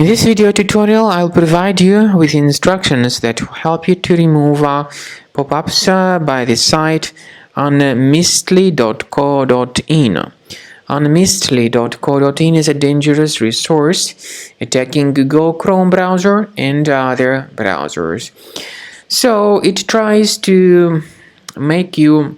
In this video tutorial, I'll provide you with instructions that will help you to remove pop-ups by the site unmistly.co.in. Unmistly.co.in is a dangerous resource attacking Google Chrome browser and other browsers. So it tries to make you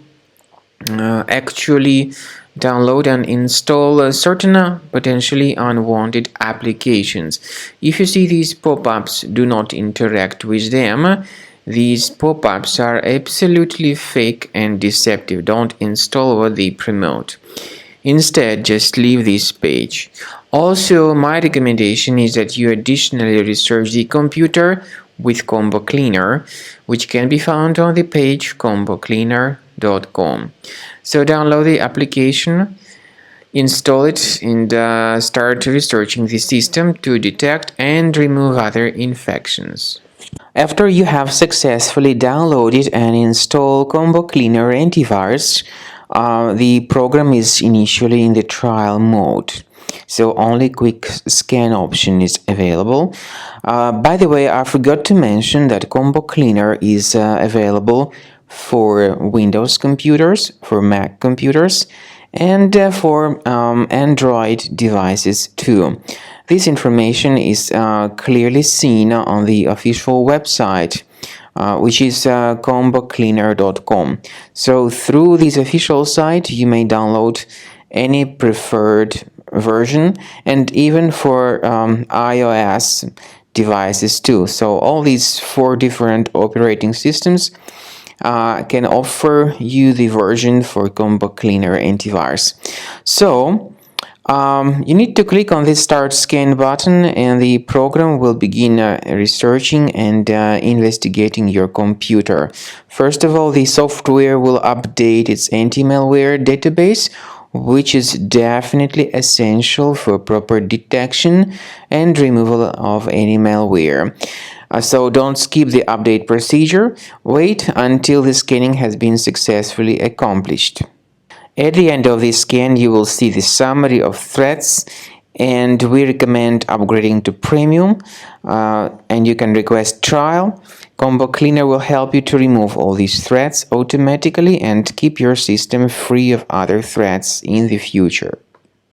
actually download and install certain potentially unwanted applications. If you see these pop-ups, do not interact with them. These pop-ups are absolutely fake and deceptive. Don't install what they promote. Instead, just leave this page. Also, my recommendation is that you additionally research the computer with Combo Cleaner, which can be found on the page combocleaner.com. So download the application, install it, and start researching the system to detect and remove other infections. After you have successfully downloaded and installed Combo Cleaner antivirus, the program is initially in the trial mode. So only quick scan option is available. By the way, I forgot to mention that Combo Cleaner is available for Windows computers, for Mac computers, and for Android devices too. This information is clearly seen on the official website, which is combocleaner.com. So through this official site, you may download any preferred version, and even for iOS devices too. So all these 4 different operating systems can offer you the version for Combo Cleaner antivirus. So you need to click on this Start Scan button, and the program will begin researching and investigating your computer. First of all, the software will update its anti-malware database, which is definitely essential for proper detection and removal of any malware. So don't skip the update procedure. Wait until the scanning has been successfully accomplished. At the end of the scan, you will see the summary of threats, and we recommend upgrading to Premium, and you can request trial. Combo Cleaner will help you to remove all these threats automatically and keep your system free of other threats in the future.